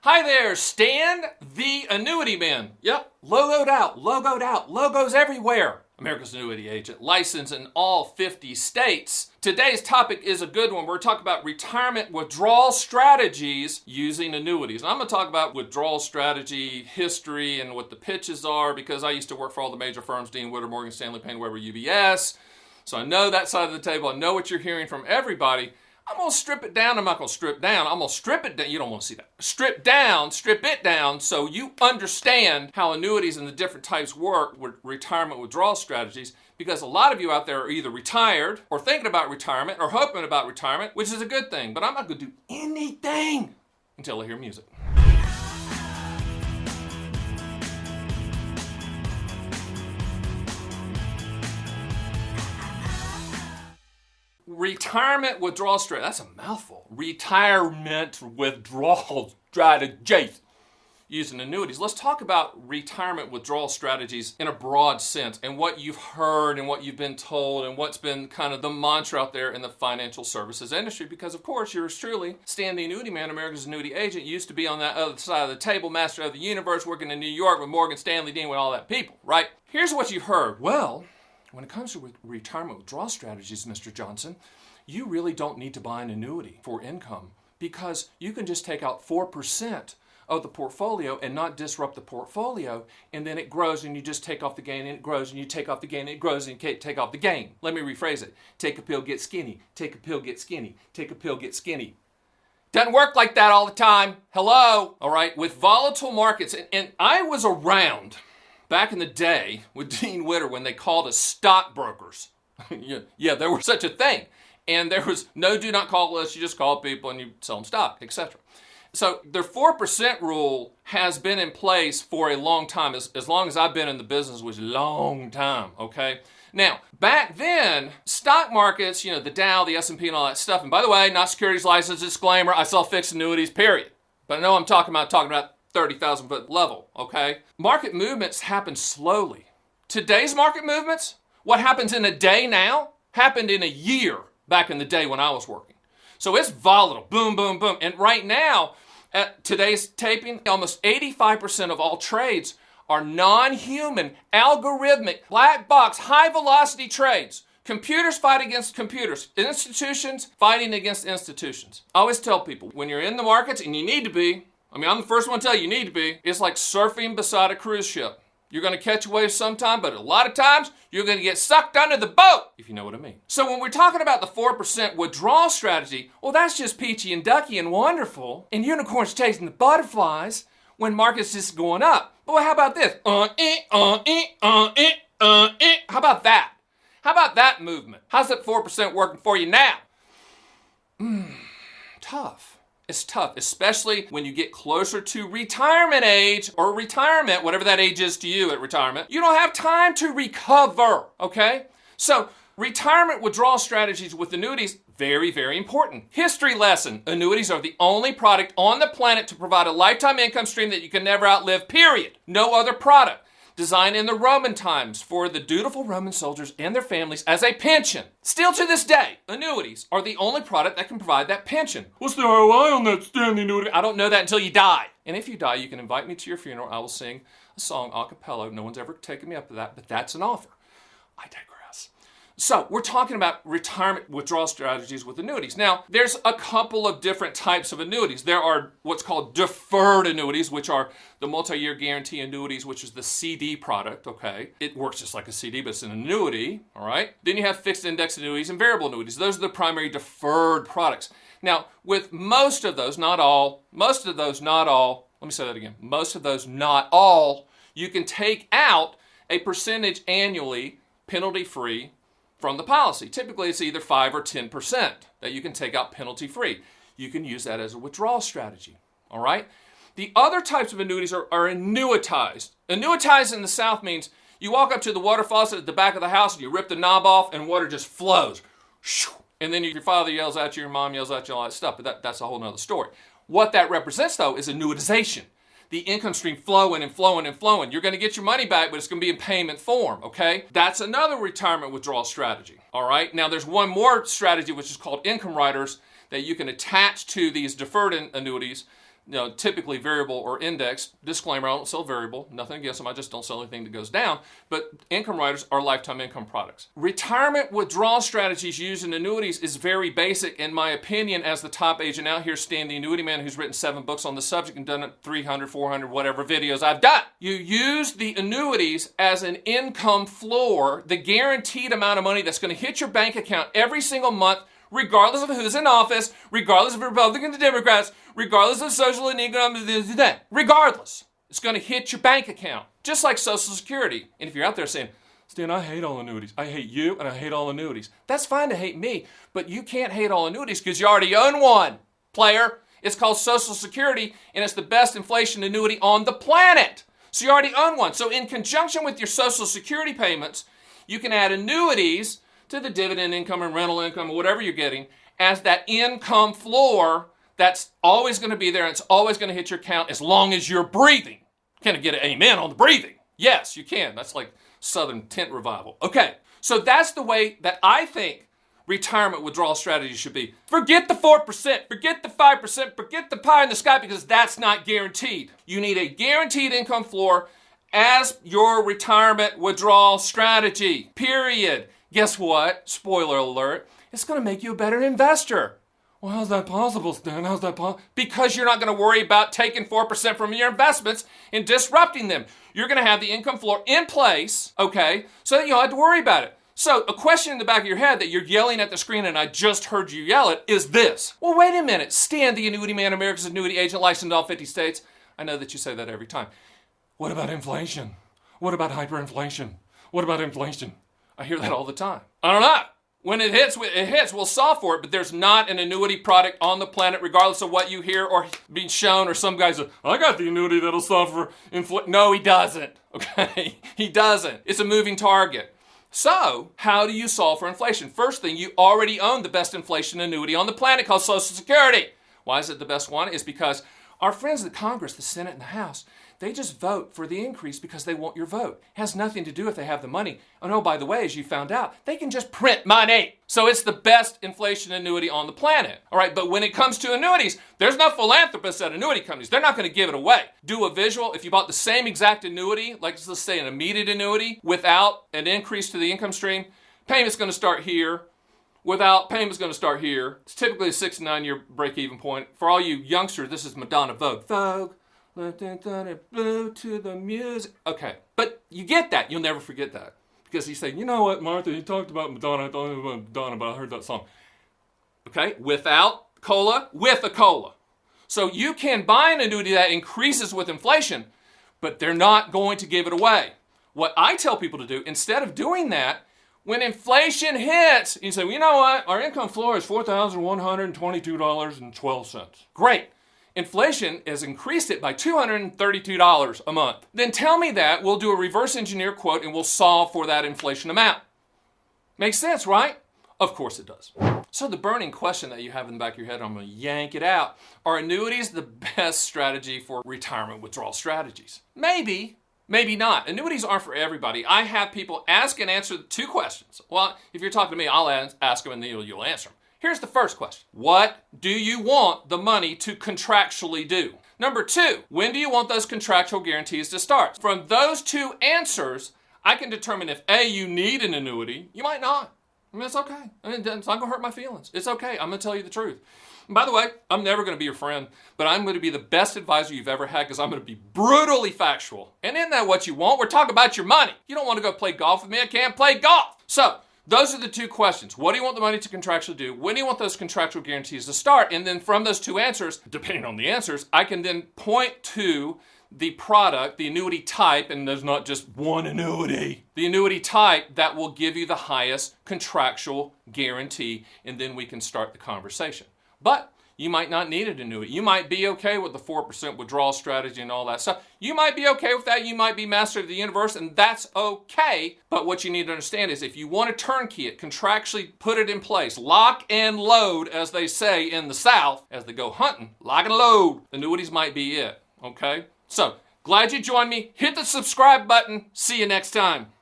Hi there, Stan The Annuity Man. Yep, logoed out, logos everywhere. America's Annuity Agent, licensed in all 50 states. Today's topic is a good one. We're talking about retirement withdrawal strategies using annuities. And I'm going to talk about withdrawal strategy, history, and what the pitches are, because I used to work for all the major firms, Dean, Woodbury, Morgan Stanley, Payne, Weber, UBS. So I know that side of the table. I know what you're hearing from everybody. I'm going to strip it down. I'm not going to strip down. I'm going to strip it down. You don't want to see that. Strip it down so you understand how annuities and the different types work with retirement withdrawal strategies, because a lot of you out there are either retired or thinking about retirement or hoping about retirement, which is a good thing. But I'm not going to do anything until I hear music. Retirement withdrawal strategy. That's a mouthful. Retirement withdrawal strategies using annuities. Let's talk about retirement withdrawal strategies in a broad sense and what you've heard and what you've been told and what's been kind of the mantra out there in the financial services industry. Because, of course, yours truly, Stan The Annuity Man, America's Annuity Agent, used to be on that other side of the table, master of the universe, working in New York with Morgan Stanley, dealing with all that people, right? Here's what you've heard. Well, when it comes to retirement withdrawal strategies, Mr. Johnson, you really don't need to buy an annuity for income, because you can just take out 4% of the portfolio and not disrupt the portfolio, and then it grows and you just take off the gain, and it grows and you take off the gain, and it grows and you take off the gain. Let me rephrase it. Take a pill, get skinny. Take a pill, get skinny. Take a pill, get skinny. Doesn't work like that all the time. Hello? All right, with volatile markets, and I was around back in the day with Dean Witter when they called us stockbrokers. Yeah, there was such a thing. And there was no do not call list. You just call people and you sell them stock, etc. So the 4% rule has been in place for a long time, as long as I've been in the business, which is a long time, okay? Now, back then, stock markets, the Dow, the S&P and all that stuff, and by the way, not securities license, disclaimer, I sell fixed annuities, period. But I know I'm talking about 30,000 foot level, okay? Market movements happen slowly. Today's market movements, what happens in a day now, happened in a year back in the day when I was working. So it's volatile, boom, boom, boom. And right now, at today's taping, almost 85% of all trades are non-human, algorithmic, black box, high velocity trades. Computers fight against computers. Institutions fighting against institutions. I always tell people, when you're in the markets, and you need to be, I'm the first one to tell you need to be, it's like surfing beside a cruise ship. You're going to catch a wave sometime, but a lot of times you're going to get sucked under the boat, if you know what I mean. So when we're talking about the 4% withdrawal strategy, well, that's just peachy and ducky and wonderful, and unicorns chasing the butterflies when markets just going up. But how about this? How about that? How about that movement? How's that 4% working for you now? Tough. It's tough, especially when you get closer to retirement age or retirement, whatever that age is to you at retirement. You don't have time to recover, okay? So retirement withdrawal strategies with annuities, very, very important. History lesson. Annuities are the only product on the planet to provide a lifetime income stream that you can never outlive, period. No other product. Designed in the Roman times for the dutiful Roman soldiers and their families as a pension. Still to this day, annuities are the only product that can provide that pension. What's the ROI on that standing annuity? I don't know that until you die. And if you die, you can invite me to your funeral. I will sing a song a cappella. No one's ever taken me up to that, but that's an offer. I digress. So we're talking about retirement withdrawal strategies with annuities. Now, there's a couple of different types of annuities. There are what's called deferred annuities, which are the multi-year guarantee annuities, which is the CD product, okay? It works just like a CD, but it's an annuity, all right? Then you have fixed index annuities and variable annuities. Those are the primary deferred products. Now, with most of those, not all, most of those, not all, you can take out a percentage annually, penalty-free, from the policy. Typically, it's either 5 or 10% that you can take out penalty-free. You can use that as a withdrawal strategy, all right? The other types of annuities are annuitized. Annuitized in the South means you walk up to the water faucet at the back of the house and you rip the knob off and water just flows. And then your father yells at you, your mom yells at you, all that stuff, but that's a whole nother story. What that represents, though, is annuitization. The income stream flowing and flowing and flowing. You're going to get your money back, but it's going to be in payment form, okay? That's another retirement withdrawal strategy, all right? Now, there's one more strategy, which is called income riders, that you can attach to these deferred annuities typically variable or indexed. Disclaimer, I don't sell variable. Nothing against them. I just don't sell anything that goes down. But income riders are lifetime income products. Retirement withdrawal strategies used in annuities is very basic, in my opinion, as the top agent out here, Stan The Annuity Man, who's written 7 books on the subject and done 300, 400, whatever videos I've done. You use the annuities as an income floor, the guaranteed amount of money that's going to hit your bank account every single month, regardless of who's in office, regardless of Republicans and Democrats, regardless of social and economic, regardless, it's going to hit your bank account, just like Social Security. And if you're out there saying, Stan, I hate all annuities. I hate you and I hate all annuities. That's fine to hate me, but you can't hate all annuities because you already own one, player. It's called Social Security, and it's the best inflation annuity on the planet. So you already own one. So in conjunction with your Social Security payments, you can add annuities to the dividend income and rental income or whatever you're getting as that income floor that's always going to be there and it's always going to hit your account as long as you're breathing. Can I get an amen on the breathing? Yes, you can. That's like Southern tent revival. Okay, so that's the way that I think retirement withdrawal strategy should be. Forget the 4%, forget the 5%, forget the pie in the sky because that's not guaranteed. You need a guaranteed income floor as your retirement withdrawal strategy, period. Guess what? Spoiler alert. It's going to make you a better investor. Well, how's that possible, Stan? How's that possible? Because you're not going to worry about taking 4% from your investments and disrupting them. You're going to have the income floor in place, okay, so that you don't have to worry about it. So a question in the back of your head that you're yelling at the screen and I just heard you yell it is this. Well, wait a minute. Stan the Annuity Man, America's annuity agent, licensed in all 50 states. I know that you say that every time. What about inflation? What about hyperinflation? What about inflation? I hear that all the time. I don't know. When it hits, we'll solve for it, but there's not an annuity product on the planet, regardless of what you hear or being shown, or some guys say, I got the annuity that'll solve for inflation. No, he doesn't, okay? He doesn't. It's a moving target. So, how do you solve for inflation? First thing, you already own the best inflation annuity on the planet called Social Security. Why is it the best one? It's because our friends in the Congress, the Senate, and the House, they just vote for the increase because they want your vote. It has nothing to do if they have the money. And oh, by the way, as you found out, they can just print money. So it's the best inflation annuity on the planet. All right, but when it comes to annuities, there's no philanthropists at annuity companies. They're not going to give it away. Do a visual. If you bought the same exact annuity, like let's say an immediate annuity, without an increase to the income stream, payment's going to start here. Without, payment's going to start here. It's typically a 6 to 9 year break-even point. For all you youngsters, this is Madonna Vogue. Vogue. Blue to the music. Okay, but you get that. You'll never forget that. Because he's saying, you know what, Martha, you talked about Madonna. I thought about Madonna, but I heard that song. Okay, without cola, with a cola. So you can buy an annuity that increases with inflation, but they're not going to give it away. What I tell people to do, instead of doing that, when inflation hits, you say, well, you know what, our income floor is $4,122.12. Great. Inflation has increased it by $232 a month. Then tell me that, we'll do a reverse engineer quote and we'll solve for that inflation amount. Makes sense, right? Of course it does. So the burning question that you have in the back of your head, I'm going to yank it out. Are annuities the best strategy for retirement withdrawal strategies? Maybe, maybe not. Annuities aren't for everybody. I have people ask and answer 2 questions. Well, if you're talking to me, I'll ask them and then you'll answer them. Here's the first question. What do you want the money to contractually do? Number 2, when do you want those contractual guarantees to start? From those 2 answers, I can determine if A, you need an annuity, you might not. I mean, it's okay. I mean, it's not going to hurt my feelings. It's okay. I'm going to tell you the truth. And by the way, I'm never going to be your friend, but I'm going to be the best advisor you've ever had because I'm going to be brutally factual. And isn't that what you want? We're talking about your money. You don't want to go play golf with me. I can't play golf. So, those are the 2 questions. What do you want the money to contractually do? When do you want those contractual guarantees to start? And then from those 2 answers, depending on the answers, I can then point to the product, the annuity type, and there's not just one annuity, the annuity type that will give you the highest contractual guarantee, and then we can start the conversation. But you might not need an annuity. You might be okay with the 4% withdrawal strategy and all that stuff. You might be okay with that. You might be master of the universe, and that's okay. But what you need to understand is if you want to turnkey it, contractually put it in place, lock and load, as they say in the South, as they go hunting, lock and load, annuities might be it, okay? So, glad you joined me. Hit the subscribe button. See you next time.